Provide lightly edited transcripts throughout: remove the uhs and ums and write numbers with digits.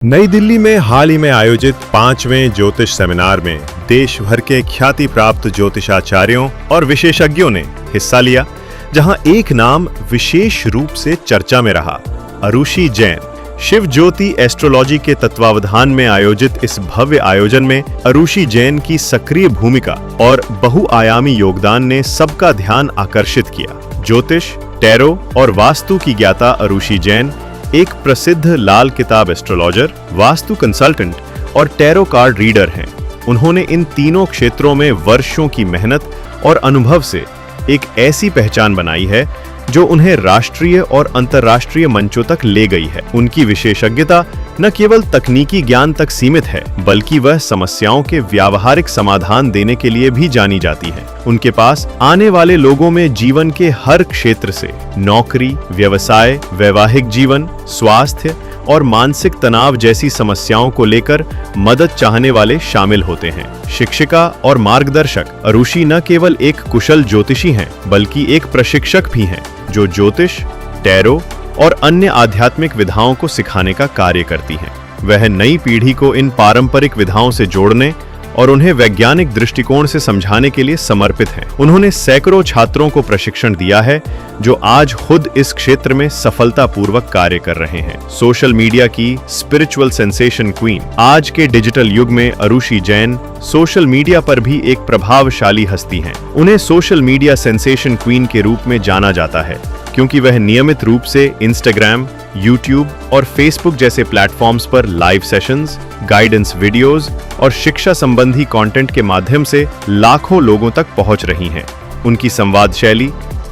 नई दिल्ली में हाल ही में आयोजित 5वें ज्योतिष सेमिनार में देश भर के ख्याति प्राप्त ज्योतिषाचार्यों और विशेषज्ञों ने हिस्सा लिया, जहां एक नाम विशेष रूप से चर्चा में रहा, अरुषि जैन। शिव ज्योति एस्ट्रोलॉजी के तत्वावधान में आयोजित इस भव्य आयोजन में अरुषि जैन की सक्रिय भूमिका और बहुआयामी योगदान ने सबका ध्यान आकर्षित किया। ज्योतिष, टैरो और वास्तु की ज्ञाता अरुषि जैन एक प्रसिद्ध लाल किताब एस्ट्रोलॉजर, वास्तु कंसल्टेंट और टैरो कार्ड रीडर हैं। उन्होंने इन तीनों क्षेत्रों में वर्षों की मेहनत और अनुभव से एक ऐसी पहचान बनाई है जो उन्हें राष्ट्रीय और अंतर्राष्ट्रीय मंचों तक ले गई है। उनकी विशेषज्ञता न केवल तकनीकी ज्ञान तक सीमित है, बल्कि वह समस्याओं के व्यावहारिक समाधान देने के लिए भी जानी जाती है। उनके पास आने वाले लोगों में जीवन के हर क्षेत्र से नौकरी, व्यवसाय, वैवाहिक जीवन, स्वास्थ्य और मानसिक तनाव जैसी समस्याओं को लेकर मदद चाहने वाले शामिल होते हैं। शिक्षिका और मार्गदर्शक अरुषि न केवल एक कुशल ज्योतिषी हैं, बल्कि एक प्रशिक्षक भी हैं जो ज्योतिष, टैरो और अन्य आध्यात्मिक विधाओं को सिखाने का कार्य करती हैं। वह नई पीढ़ी को इन पारंपरिक विधाओं से जोड़ने और उन्हें वैज्ञानिक दृष्टिकोण से समझाने के लिए समर्पित हैं। उन्होंने सैकड़ों छात्रों को प्रशिक्षण दिया है जो आज खुद इस क्षेत्र में सफलतापूर्वक कार्य कर रहे हैं। सोशल मीडिया की स्पिरिचुअल सेंसेशन क्वीन, आज के डिजिटल युग में अरुषि जैन सोशल मीडिया पर भी एक प्रभावशाली हस्ती हैं। उन्हें सोशल मीडिया सेंसेशन क्वीन के रूप में जाना जाता है क्योंकि वह नियमित रूप से इंस्टाग्राम, यूट्यूब और फेसबुक जैसे प्लेटफॉर्म्स पर लाइव सेशंस, गाइडेंस वीडियोस और शिक्षा संबंधी कंटेंट के माध्यम से लाखों लोगों तक पहुंच रही हैं। उनकी संवाद शैली,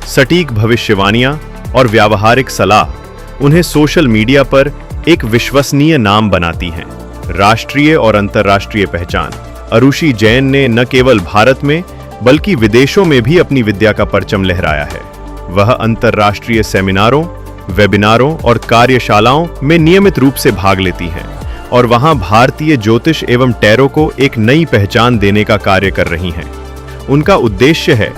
सटीक भविष्यवाणियां और व्यावहारिक सलाह उन्हें सोशल मीडिया पर एक विश्वसनीय नाम बनाती हैं। राष्ट्रीय और अंतर्राष्ट्रीय पहचान, अरुषि जैन ने न केवल भारत में बल्कि विदेशों में भी अपनी विद्या का परचम लहराया है। वह अंतर्राष्ट्रीय सेमिनारों, वेबिनारों और कार्यशालाओं में नियमित रूप से भाग लेती हैं और वहां भारतीय ज्योतिष एवं टैरो को एक नई पहचान देने का कार्य कर रही हैं। उनका उद्देश्य है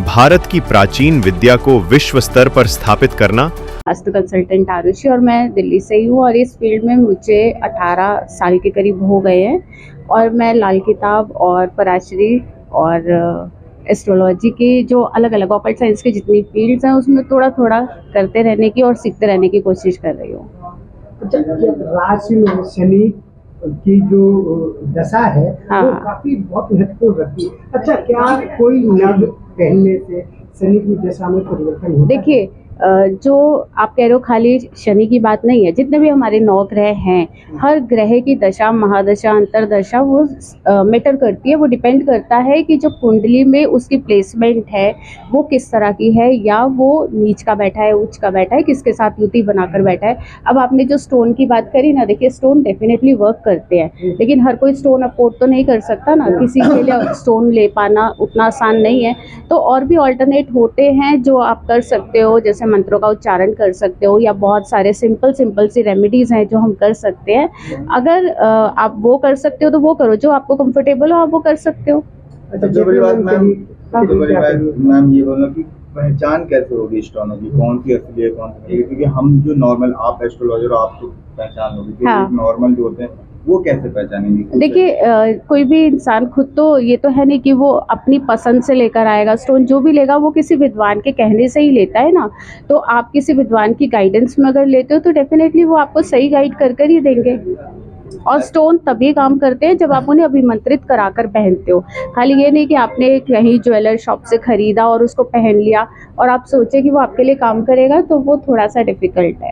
भारत की प्राचीन विद्या को विश्व स्तर पर स्थापित करना। वास्तु कंसल्टेंट आरुषि और मैं दिल्ली से ही हूँ और इस फील्ड में मुझे 18 साल के करीब हो गए हैं और मैं लाल किताब और पराशरी और एस्ट्रोलॉजी की जो अलग अलग ऑकल्ट साइंस की जितनी फील्ड्स हैं उसमें थोड़ा थोड़ा करते रहने की और सीखते रहने की कोशिश कर रही हूँ। अच्छा, राशि में शनि की जो दशा है वो काफी बहुत महत्वपूर्ण रखती है। अच्छा, क्या कोई नग पहनने से शनि की दशा में परिवर्तन होता है? देखिए, जो आप कह रहे हो खाली शनि की बात नहीं है, जितने भी हमारे 9 ग्रह हैं, हर ग्रह की दशा, महादशा, अंतरदशा वो मैटर करती है। वो डिपेंड करता है कि जो कुंडली में उसकी प्लेसमेंट है वो किस तरह की है, या वो नीच का बैठा है, उच्च का बैठा है, किसके साथ युति बनाकर बैठा है। अब आपने जो स्टोन की बात करी ना, देखिए स्टोन डेफिनेटली वर्क करते हैं, लेकिन हर कोई स्टोन अफोर्ड तो नहीं कर सकता ना, किसी के लिए स्टोन ले पाना उतना आसान नहीं है। तो और भी ऑल्टरनेट होते हैं जो आप कर सकते हो, जैसे मंत्रों का उच्चारण कर सकते हो, या बहुत सारे सिंपल सी रेमेडीज हैं जो हम कर सकते हैं। अगर आप वो कर सकते हो तो वो करो, जो आपको कंफर्टेबल हो आप वो कर सकते हो। सबसे बड़ी बात मैम ये बोलना कि पहचान कैसे होगी एस्ट्रोलॉजी, कौन सी असली है कौन सी नहीं, क्योंकि हम जो नॉर्मल, आप एस्ट्रोलॉजर आपको पहचान होगी, नॉर्मल जो होते हैं वो कैसे पहचानेंगे? देखिए, कोई भी इंसान खुद तो ये तो है नहीं कि वो अपनी पसंद से लेकर आएगा। स्टोन जो भी लेगा वो किसी विद्वान के कहने से ही लेता है ना। तो आप किसी विद्वान की गाइडेंस में अगर लेते हो तो डेफिनेटली वो आपको सही गाइड कर ही देंगे। और स्टोन तभी काम करते हैं जब आप उन्हें अभिमंत्रित कराकर पहनते हो। खाली ये नहीं कि आपने कहीं ज्वेलर शॉप से खरीदा और उसको पहन लिया और आप सोचे कि वो आपके लिए काम करेगा, तो वो थोड़ा सा डिफिकल्ट है।